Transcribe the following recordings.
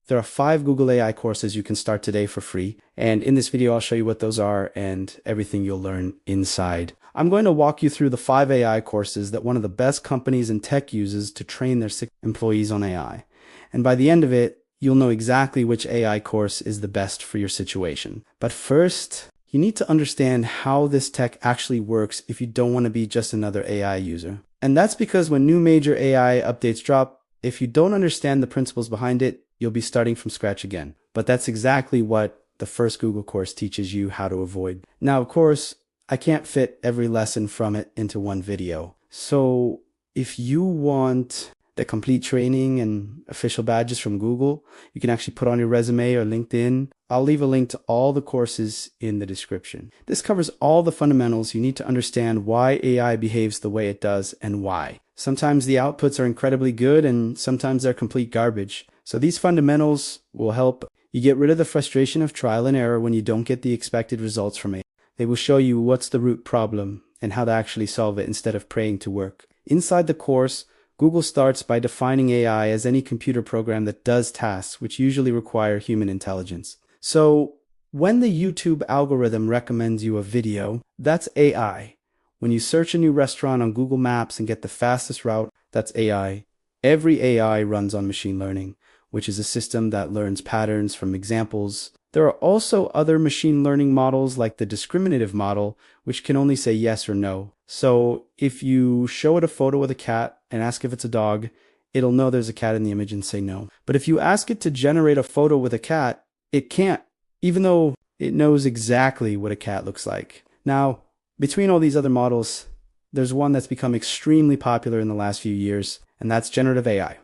There are 5 Google AI courses you can start today for free. And in this video, I'll show you what those are and everything you'll learn inside. I'm going to walk you through the 5 AI courses that one of the best companies in tech uses to train their employees on AI. And by the end of it, you'll know exactly which AI course is the best for your situation. But first, you need to understand how this tech actually works if you don't want to be just another AI user. And that's because when new major AI updates drop, if you don't understand the principles behind it, you'll be starting from scratch again. But that's exactly what the first Google course teaches you how to avoid. Now, of course, I can't fit every lesson from it into one video. So if you want the complete training and official badges from Google, you can actually put on your resume or LinkedIn. I'll leave a link to all the courses in the description. This covers all the fundamentals you need to understand why AI behaves the way it does and why. Sometimes the outputs are incredibly good and sometimes they're complete garbage. So these fundamentals will help you get rid of the frustration of trial and error when you don't get the expected results from it. They will show you what's the root problem and how to actually solve it instead of praying to work. Inside the course, Google starts by defining AI as any computer program that does tasks which usually require human intelligence. So when the YouTube algorithm recommends you a video, that's AI. When you search a new restaurant on Google Maps and get the fastest route, that's AI. Every AI runs on machine learning, which is a system that learns patterns from examples. There are also other machine learning models like the discriminative model, which can only say yes or no. So if you show it a photo with a cat and ask if it's a dog, it'll know there's a cat in the image and say no. But if you ask it to generate a photo with a cat, it can't, even though it knows exactly what a cat looks like. Now, between all these other models, there's one that's become extremely popular in the last few years, and that's generative AI.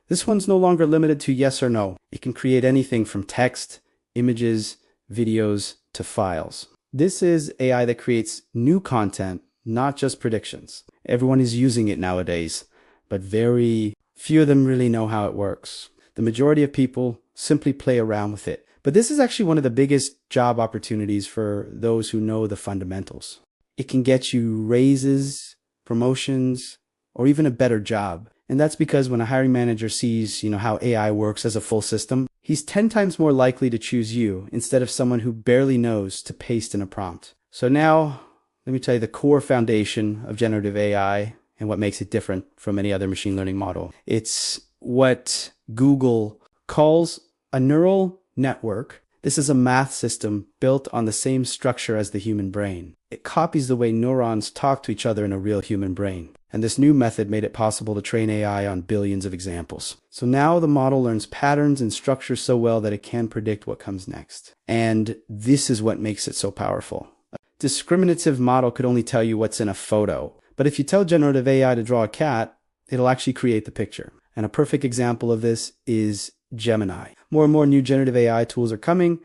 This one's no longer limited to yes or no. It can create anything from text, images, videos, to files. This is AI that creates new content, not just predictions. Everyone is using it nowadays, but very few of them really know how it works. The majority of people simply play around with it. But this is actually one of the biggest job opportunities for those who know the fundamentals. It can get you raises, promotions, or even a better job. And that's because when a hiring manager sees, how AI works as a full system, he's 10 times more likely to choose you instead of someone who barely knows to paste in a prompt. So now, let me tell you the core foundation of generative AI and what makes it different from any other machine learning model. It's what Google calls a neural network. This is a math system built on the same structure as the human brain. It copies the way neurons talk to each other in a real human brain. And this new method made it possible to train AI on billions of examples. So now the model learns patterns and structures so well that it can predict what comes next. And this is what makes it so powerful. A discriminative model could only tell you what's in a photo. But if you tell generative AI to draw a cat, it'll actually create the picture. And a perfect example of this is Gemini. More and more new generative AI tools are coming,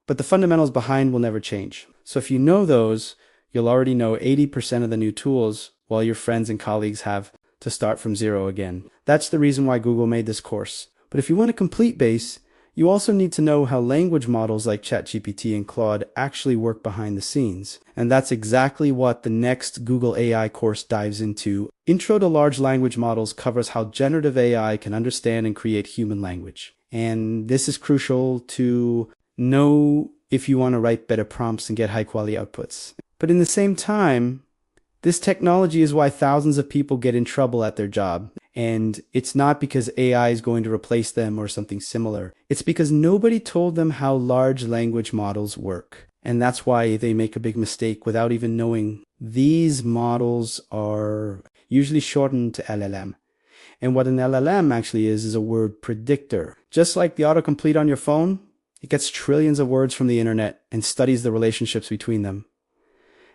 but the fundamentals behind will never change. So if you know those, you'll already know 80% of the new tools, while your friends and colleagues have to start from zero again. That's the reason why Google made this course. But if you want a complete base, you also need to know how language models like ChatGPT and Claude actually work behind the scenes. And that's exactly what the next Google AI course dives into. Intro to Large Language Models covers how generative AI can understand and create human language. And this is crucial to know if you want to write better prompts and get high quality outputs. But in the same time, this technology is why thousands of people get in trouble at their job. And it's not because AI is going to replace them or something similar. It's because nobody told them how large language models work. And that's why they make a big mistake without even knowing. These models are usually shortened to LLM. And what an LLM actually is a word predictor. Just like the autocomplete on your phone, it gets trillions of words from the internet and studies the relationships between them.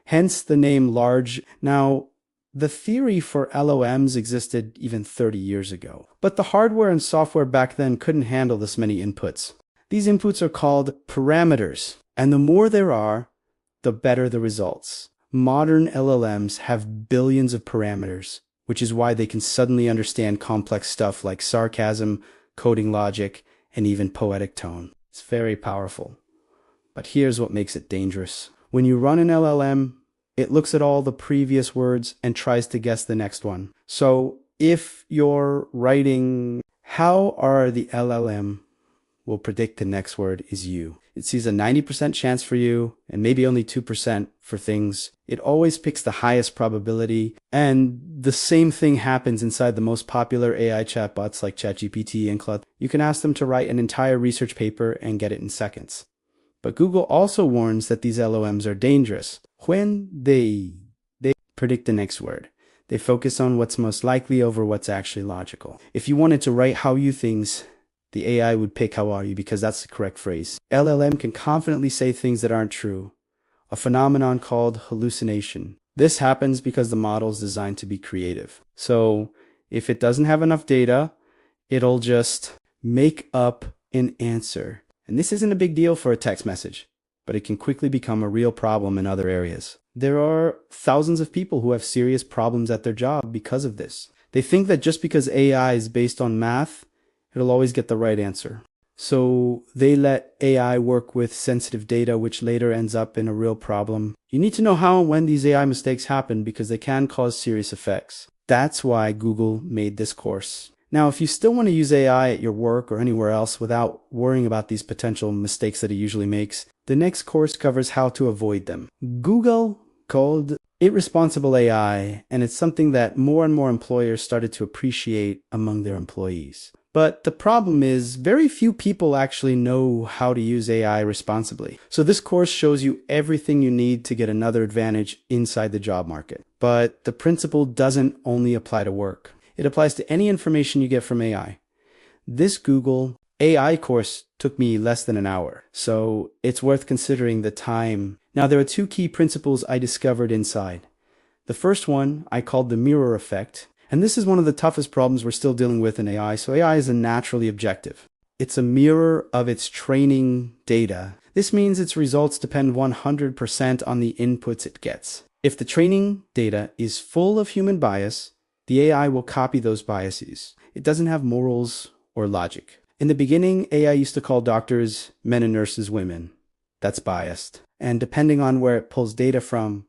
Hence the name large. Now, the theory for LLMs existed even 30 years ago, but the hardware and software back then couldn't handle this many inputs. These inputs are called parameters, and the more there are, the better the results. Modern LLMs have billions of parameters, which is why they can suddenly understand complex stuff like sarcasm, coding logic, and even poetic tone. It's very powerful. But here's what makes it dangerous. When you run an LLM, it looks at all the previous words and tries to guess the next one. So if you're writing, how are the LLM will predict the next word is you. It sees a 90% chance for you and maybe only 2% for things. It always picks the highest probability. And the same thing happens inside the most popular AI chatbots like ChatGPT and Claude. You can ask them to write an entire research paper and get it in seconds. But Google also warns that these LLMs are dangerous. When they predict the next word, they focus on what's most likely over what's actually logical. If you wanted to write how you things, the AI would pick how are you because that's the correct phrase. LLM can confidently say things that aren't true, a phenomenon called hallucination. This happens because the model is designed to be creative. So if it doesn't have enough data, it'll just make up an answer. And this isn't a big deal for a text message, but it can quickly become a real problem in other areas. There are thousands of people who have serious problems at their job because of this. They think that just because AI is based on math, it'll always get the right answer. So they let AI work with sensitive data, which later ends up in a real problem. You need to know how and when these AI mistakes happen because they can cause serious effects. That's why Google made this course. Now, if you still want to use AI at your work or anywhere else without worrying about these potential mistakes that it usually makes, the next course covers how to avoid them. Google called irresponsible AI, and it's something that more and more employers started to appreciate among their employees. But the problem is very few people actually know how to use AI responsibly. So this course shows you everything you need to get another advantage inside the job market. But the principle doesn't only apply to work. It applies to any information you get from AI. This Google AI course took me less than an hour, so it's worth considering the time. Now, there are two key principles I discovered inside. The first one I called the mirror effect, and this is one of the toughest problems we're still dealing with in AI. So AI is naturally objective. It's a mirror of its training data. This means its results depend 100% on the inputs it gets. If the training data is full of human bias, the AI will copy those biases. It doesn't have morals or logic. In the beginning, AI used to call doctors men and nurses women. That's biased. And depending on where it pulls data from,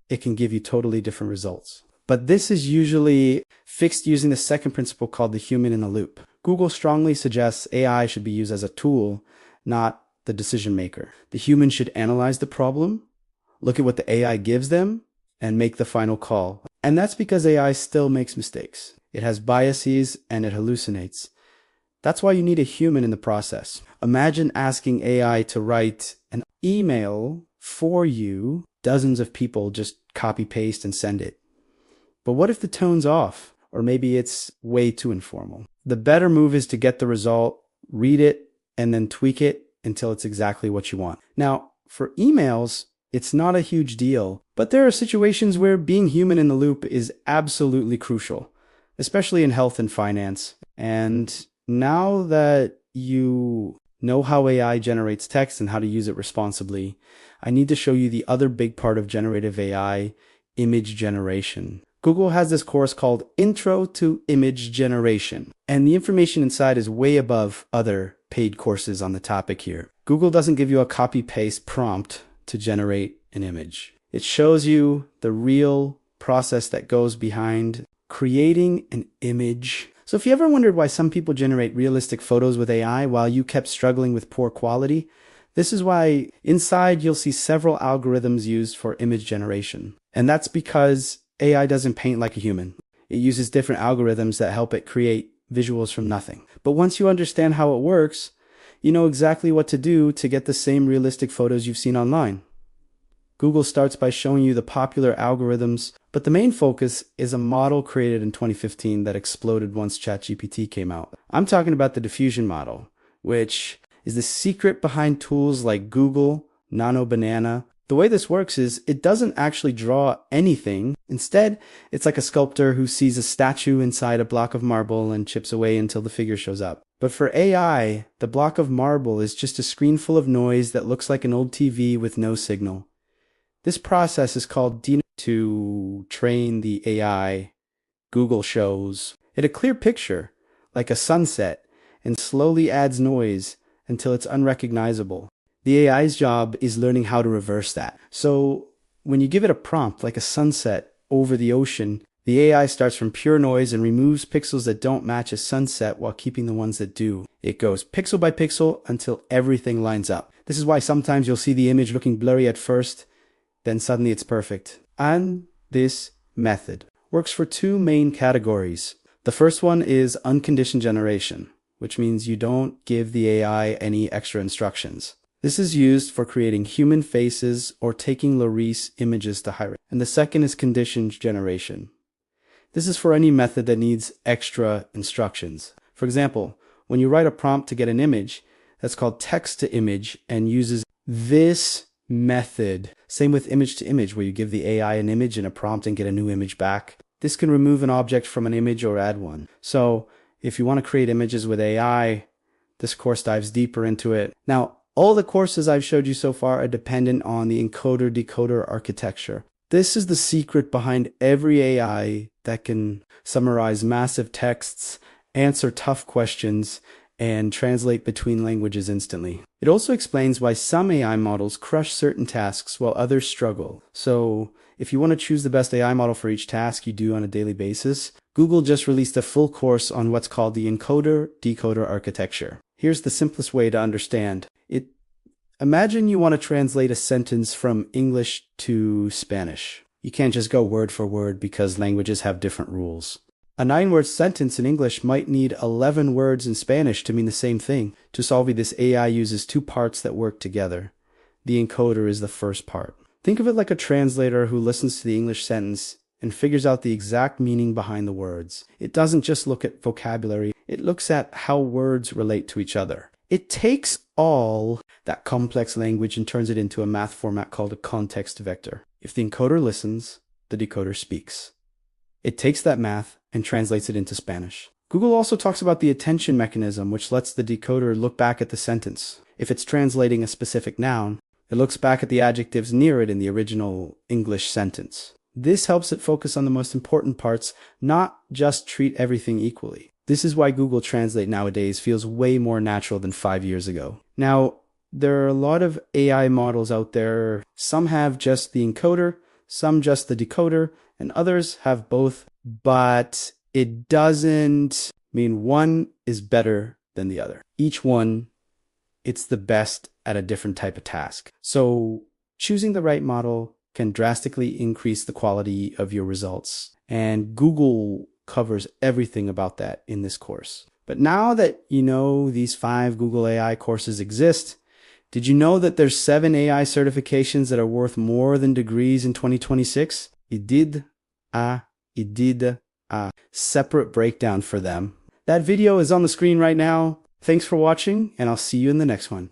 it can give you totally different results. But this is usually fixed using the second principle called the human in the loop. Google strongly suggests AI should be used as a tool, not the decision maker. The human should analyze the problem, look at what the AI gives them, and make the final call. And that's because AI still makes mistakes. It has biases and it hallucinates. That's why you need a human in the process. Imagine asking AI to write an email for you. Dozens of people just copy paste and send it. But what if the tone's off? Or maybe it's way too informal. The better move is to get the result, read it, and then tweak it until it's exactly what you want. Now, for emails, it's not a huge deal, but there are situations where being human in the loop is absolutely crucial, especially in health and finance. And now that you know how AI generates text and how to use it responsibly, I need to show you the other big part of generative AI, image generation. Google has this course called Intro to Image Generation, and the information inside is way above other paid courses on the topic here. Google doesn't give you a copy-paste prompt to generate an image. It shows you the real process that goes behind creating an image. So if you ever wondered why some people generate realistic photos with AI while you kept struggling with poor quality, this is why inside you'll see several algorithms used for image generation. And that's because AI doesn't paint like a human. It uses different algorithms that help it create visuals from nothing. But once you understand how it works, you know exactly what to do to get the same realistic photos you've seen online. Google starts by showing you the popular algorithms, but the main focus is a model created in 2015 that exploded once ChatGPT came out. I'm talking about the diffusion model, which is the secret behind tools like Google, Nano Banana. The way this works is it doesn't actually draw anything. Instead, it's like a sculptor who sees a statue inside a block of marble and chips away until the figure shows up. But for AI, the block of marble is just a screen full of noise that looks like an old TV with no signal. This process is called to train the AI. Google shows it a clear picture, like a sunset, and slowly adds noise until it's unrecognizable. The AI's job is learning how to reverse that. So when you give it a prompt like a sunset over the ocean, the AI starts from pure noise and removes pixels that don't match a sunset while keeping the ones that do. It goes pixel by pixel until everything lines up. This is why sometimes you'll see the image looking blurry at first, then suddenly it's perfect. And this method works for two main categories. The first one is unconditioned generation, which means you don't give the AI any extra instructions. This is used for creating human faces or taking low-res images to high-res. And the second is conditioned generation. This is for any method that needs extra instructions. For example, when you write a prompt to get an image, that's called text to image and uses this method. Same with image to image, where you give the AI an image and a prompt and get a new image back. This can remove an object from an image or add one. So if you want to create images with AI, this course dives deeper into it. Now, all the courses I've showed you so far are dependent on the encoder-decoder architecture. This is the secret behind every AI that can summarize massive texts, answer tough questions, and translate between languages instantly. It also explains why some AI models crush certain tasks while others struggle. So if you want to choose the best AI model for each task you do on a daily basis, Google just released a full course on what's called the encoder-decoder architecture. Here's the simplest way to understand it. Imagine you want to translate a sentence from English to Spanish. You can't just go word for word because languages have different rules. A 9-word sentence in English might need 11 words in Spanish to mean the same thing. To solve this, AI uses two parts that work together. The encoder is the first part. Think of it like a translator who listens to the English sentence and figures out the exact meaning behind the words. It doesn't just look at vocabulary, it looks at how words relate to each other. It takes all that complex language and turns it into a math format called a context vector. If the encoder listens, the decoder speaks. It takes that math and translates it into Spanish. Google also talks about the attention mechanism, which lets the decoder look back at the sentence. If it's translating a specific noun, it looks back at the adjectives near it in the original English sentence. This helps it focus on the most important parts, not just treat everything equally. This is why Google Translate nowadays feels way more natural than 5 years ago. Now, there are a lot of AI models out there. Some have just the encoder, some just the decoder, and others have both. But it doesn't mean one is better than the other. Each one, it's the best at a different type of task. So choosing the right model can drastically increase the quality of your results. And Google covers everything about that in this course. But now that you know these 5 Google AI courses exist, did you know that there's 7 AI certifications that are worth more than degrees in 2026? It did a separate breakdown for them. That video is on the screen right now. Thanks for watching, and I'll see you in the next one.